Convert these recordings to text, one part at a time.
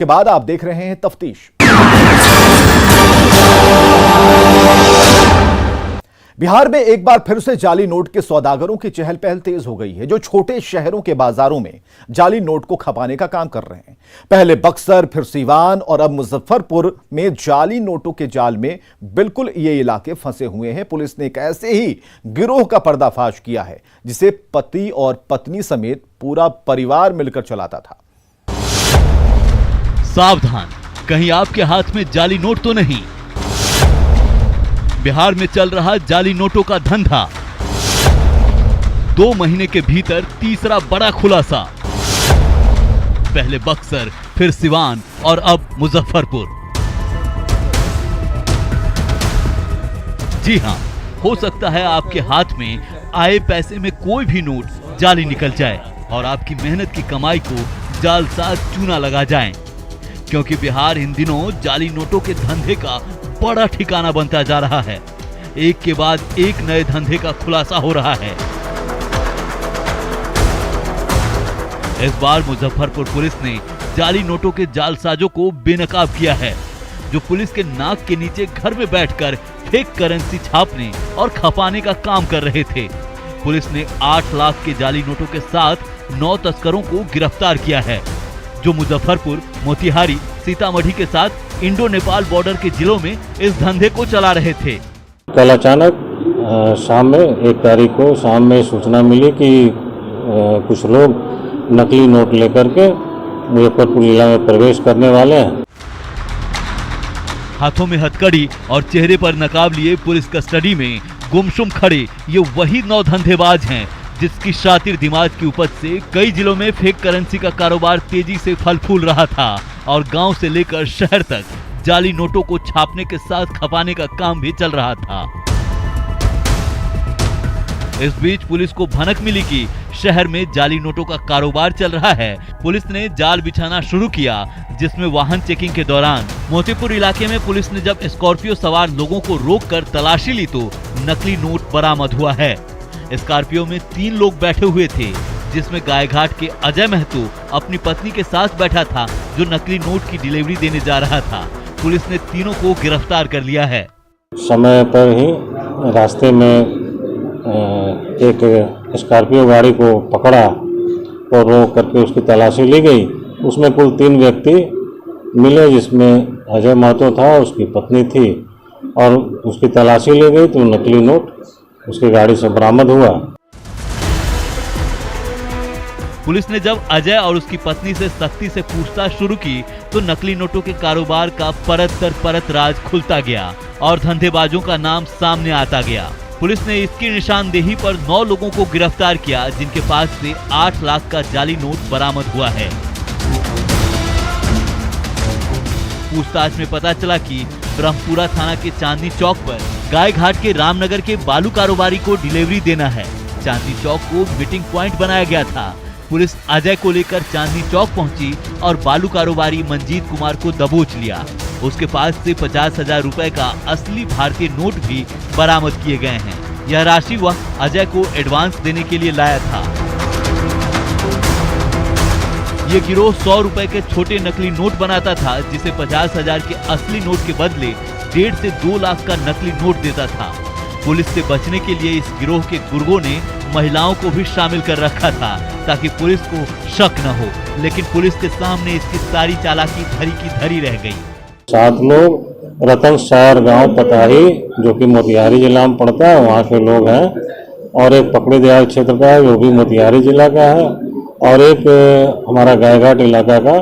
के बाद आप देख रहे हैं तफ्तीश। बिहार में एक बार फिर से जाली नोट के सौदागरों की चहल पहल तेज हो गई है, जो छोटे शहरों के बाजारों में जाली नोट को खपाने का काम कर रहे हैं। पहले बक्सर, फिर सीवान और अब मुजफ्फरपुर में जाली नोटों के जाल में बिल्कुल ये इलाके फंसे हुए हैं। पुलिस ने एक ऐसे ही गिरोह का पर्दाफाश किया है जिसे पति और पत्नी समेत पूरा परिवार मिलकर चलाता था। सावधान, कहीं आपके हाथ में जाली नोट तो नहीं। बिहार में चल रहा जाली नोटों का धंधा। 2 महीने के भीतर तीसरा बड़ा खुलासा। पहले बक्सर, फिर सिवान और अब मुजफ्फरपुर। जी हां, हो सकता है आपके हाथ में आए पैसे में कोई भी नोट जाली निकल जाए और आपकी मेहनत की कमाई को जालसाज चूना लगा जाए, क्योंकि बिहार इन दिनों जाली नोटों के धंधे का बड़ा ठिकाना बनता जा रहा है। एक के बाद एक नए धंधे का खुलासा हो रहा है। इस बार मुजफ्फरपुर पुलिस ने जाली नोटों के जालसाजों को बेनकाब किया है, जो पुलिस के नाक के नीचे घर में बैठकर फेक करेंसी छापने और खपाने का काम कर रहे थे। पुलिस ने 8 लाख के जाली नोटों के साथ 9 तस्करों को गिरफ्तार किया है, जो मुजफ्फरपुर, मोतिहारी, सीतामढ़ी के साथ इंडो नेपाल बॉर्डर के जिलों में इस धंधे को चला रहे थे। कल अचानक शाम में 1 तारीख को शाम में सूचना मिली कि कुछ लोग नकली नोट लेकर के मुजफ्फरपुर जिला में प्रवेश करने वाले हैं। हाथों में हथकड़ी और चेहरे पर नकाब लिए पुलिस कस्टडी में गुमसुम खड़े ये वही 9 धंधेबाज हैं जिसकी शातिर दिमाग की उपज से कई जिलों में फेक करेंसी का कारोबार तेजी से फल फूल रहा था और गांव से लेकर शहर तक जाली नोटों को छापने के साथ खपाने का काम भी चल रहा था। इस बीच पुलिस को भनक मिली कि शहर में जाली नोटों का कारोबार चल रहा है। पुलिस ने जाल बिछाना शुरू किया, जिसमें वाहन चेकिंग के दौरान मोतीपुर इलाके में पुलिस ने जब स्कॉर्पियो सवार लोगों को रोककर तलाशी ली तो नकली नोट बरामद हुआ है। स्कॉर्पियो में 3 लोग बैठे हुए थे, जिसमें गायघाट के अजय महतो अपनी पत्नी के साथ बैठा था, जो नकली नोट की डिलीवरी देने जा रहा था। पुलिस ने तीनों को गिरफ्तार कर लिया है। समय पर ही रास्ते में एक स्कॉर्पियो गाड़ी को पकड़ा और रोक करके उसकी तलाशी ली गई। उसमें कुल 3 व्यक्ति मिले, जिसमें अजय महतो था, उसकी पत्नी थी, और उसकी तलाशी ली गई तो नकली नोट उसकी गाड़ी से बरामद हुआ। पुलिस ने जब अजय और उसकी पत्नी से सख्ती से पूछताछ शुरू की तो नकली नोटों के कारोबार का परत दर परत राज खुलता गया और धंधेबाजों का नाम सामने आता गया। पुलिस ने इसकी निशानदेही पर 9 लोगों को गिरफ्तार किया, जिनके पास से 8 लाख का जाली नोट बरामद हुआ है। पूछताछ में पता चला कि ब्रह्मपुरा थाना के चांदनी चौक पर गायघाट के रामनगर के बालू कारोबारी को डिलीवरी देना है। चांदनी चौक को मीटिंग पॉइंट बनाया गया था। पुलिस अजय को लेकर चांदनी चौक पहुंची और बालू कारोबारी मंजीत कुमार को दबोच लिया। उसके पास से 50,000 रुपए का असली भारतीय नोट भी बरामद किए गए हैं। यह राशि वह अजय को एडवांस देने के लिए लाया था। ये गिरोह 100 रुपए के छोटे नकली नोट बनाता था, जिसे 50,000 के असली नोट के बदले 1.5 से 2 लाख का नकली नोट देता था। पुलिस से बचने के लिए इस गिरोह के गुर्गों ने महिलाओं को भी शामिल कर रखा था, ताकि पुलिस को शक न हो, लेकिन पुलिस के सामने इसकी सारी चालाकी धरी की धरी रह गई। 7 लोग रतन शहर गांव पताही, जो कि मोतिहारी जिला में पड़ता है, वहाँ के लोग हैं, और एक पकड़ी दियार क्षेत्र का है, जो भी मोतिहारी जिला का है, और एक हमारा गायघाट इलाका का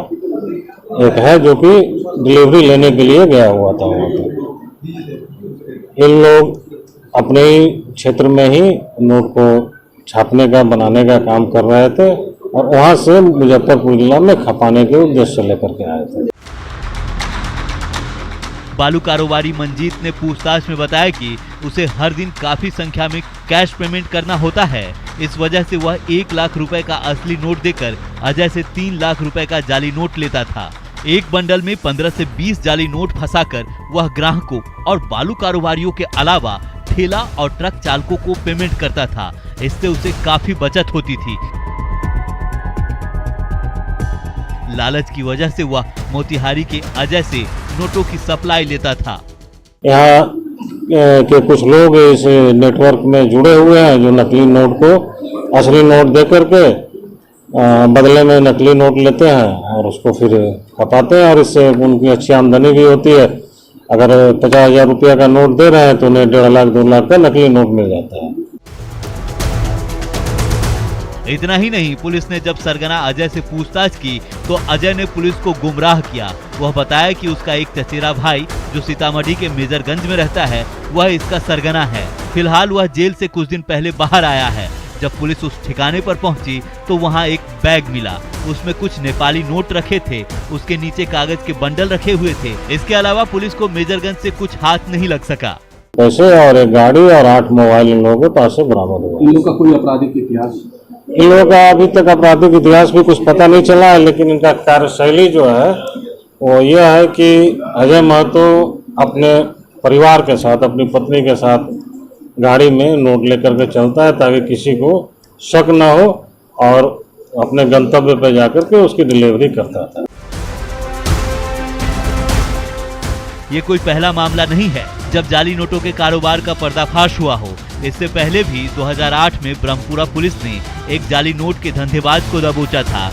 एक है, जो कि डिलीवरी लेने के लिए गया हुआ था वहाँ पर। इन लोग अपने ही क्षेत्र में ही नोट को छापने का, बनाने का काम कर रहे थे और वहाँ से मुजफ्फरपुर जिला में खपाने के उद्देश्य से लेकर के आए थे। बालू कारोबारी मंजीत ने पूछताछ में बताया कि उसे हर दिन काफी संख्या में कैश पेमेंट करना होता है। इस वजह से वह 1 लाख रुपए का असली नोट देकर अजय से 3 लाख रुपए का जाली नोट लेता था। एक बंडल में 15 से 20 जाली नोट फंसाकर वह ग्राहकों और बालू कारोबारियों के अलावा ठेला और ट्रक चालकों को पेमेंट करता था। इससे उसे काफी बचत होती थी। लालच की वजह से वह मोतिहारी के अजय से नोटों की सप्लाई लेता था। यहाँ के कुछ लोग इस नेटवर्क में जुड़े हुए हैं जो नकली नोट को असली नोट दे करके बदले में नकली नोट लेते हैं और उसको फिर खपाते हैं और इससे उनकी अच्छी आमदनी भी होती है। अगर 50,000 रुपया का नोट दे रहे हैं तो उन्हें 1.5 लाख 2 लाख का नकली नोट मिल जाता है। इतना ही नहीं, पुलिस ने जब सरगना अजय से पूछताछ की तो अजय ने पुलिस को गुमराह किया। वह बताया कि उसका एक चचेरा भाई जो सीतामढ़ी के मेजरगंज में रहता है वह इसका सरगना है। फिलहाल वह जेल से कुछ दिन पहले बाहर आया है। जब पुलिस उस ठिकाने पर पहुंची तो वहां एक बैग मिला, उसमें कुछ नेपाली नोट रखे थे, उसके नीचे कागज के बंडल रखे हुए थे। इसके अलावा पुलिस को मेजरगंज से कुछ हाथ नहीं लग सका। पैसे और एक गाड़ी और 8 मोबाइल इन लोगों के पास से बरामद हुआ। इन लोगों का कोई आपराधिक इतिहास? इन लोगों का अभी तक आपराधिक इतिहास भी कुछ पता नहीं चला है, लेकिन इनका कार्यशैली जो है वो यह है कि अजय महतो अपने परिवार के साथ, अपनी पत्नी के साथ गाड़ी में नोट लेकर के चलता है ताकि किसी को शक न हो और अपने गंतव्य पर जाकर के उसकी डिलीवरी करता था। ये कोई पहला मामला नहीं है जब जाली नोटों के कारोबार का पर्दाफाश हुआ हो। इससे पहले भी 2008 में ब्रह्मपुरा पुलिस ने एक जाली नोट के धंधेबाज को दबोचा था।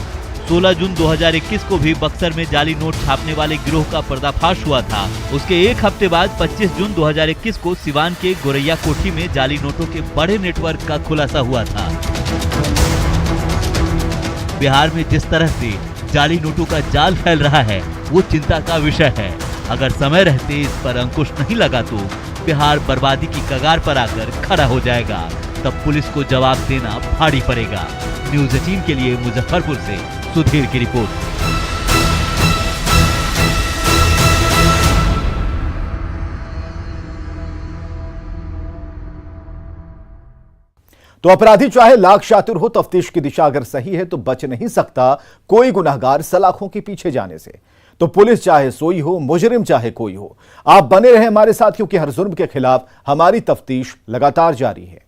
16 जून 2021 को भी बक्सर में जाली नोट छापने वाले गिरोह का पर्दाफाश हुआ था। उसके एक हफ्ते बाद 25 जून 2021 को सिवान के गोरैया कोठी में जाली नोटों के बड़े नेटवर्क का खुलासा हुआ था। बिहार में जिस तरह से जाली नोटों का जाल फैल रहा है वो चिंता का विषय है। अगर समय रहते इस पर अंकुश नहीं लगा तो बिहार बर्बादी की कगार पर आकर खड़ा हो जाएगा। तब पुलिस को जवाब देना भारी पड़ेगा। न्यूज़ 18 के लिए मुजफ्फरपुर से सुधीर की रिपोर्ट। तो अपराधी चाहे लाख शातिर हो, तफ्तीश की दिशा अगर सही है तो बच नहीं सकता कोई गुनहगार सलाखों के पीछे जाने से। तो पुलिस चाहे सोई हो, मुजरिम चाहे कोई हो, आप बने रहे हमारे साथ, क्योंकि हर जुर्म के खिलाफ हमारी तफ्तीश लगातार जारी है।